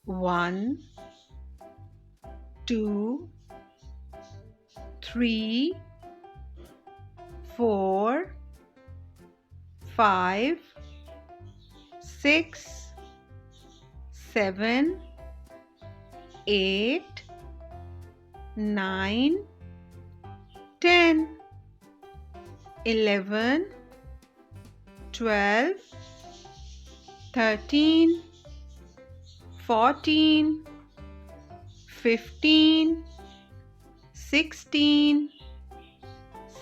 1, 2, 3, 4, 5, 6, 7, 8, 9, 10, 11, 12, 13, 14, 15, 16,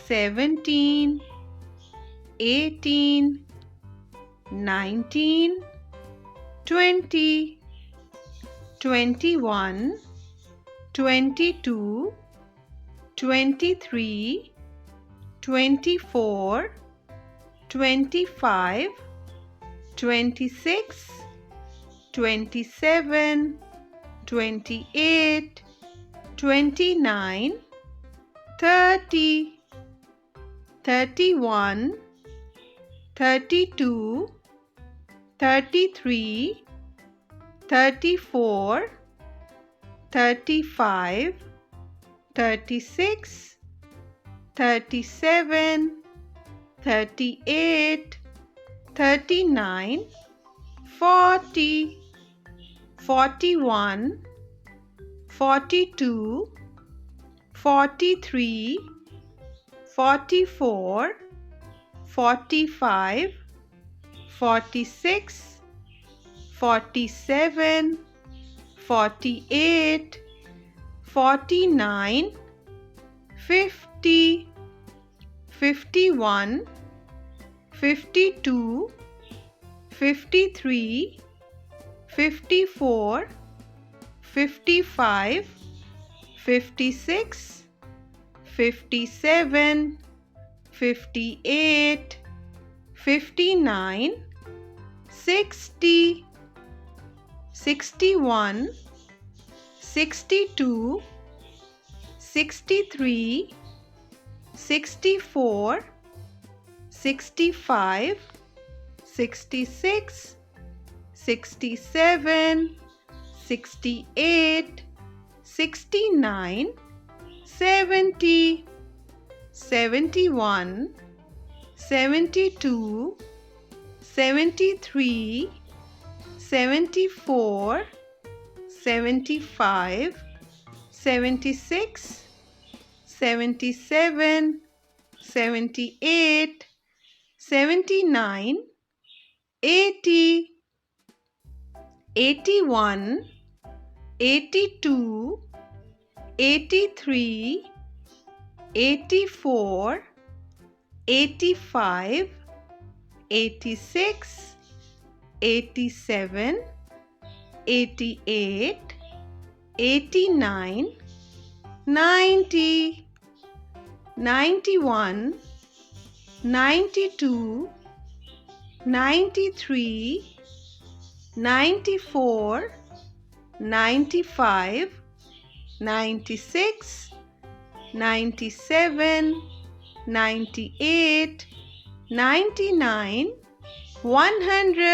17, 18, 19, 20, 21, 22, 23, 24, 25, 26, 27, 28, 29, 30, 31, 32, 33, 34, 35, 36, 37, 38, 39, 40, 41, 42, 43, 44, 45, 46, 47, 48, 49, 50, 51, 52, 53, 54, 55, 56, 57, 58, 59, 60, 61, 62, 63, 64, 65, 66, 67, 68, 69, 70, 71, 72, 73, 74, 75, 76, 77, 78, 79, 80, 81, 82, 83, 84, 85, 86, 87, 88, 89, 90, 91, 92, 93, 94, 95, 96, 97, 98, 99, 100.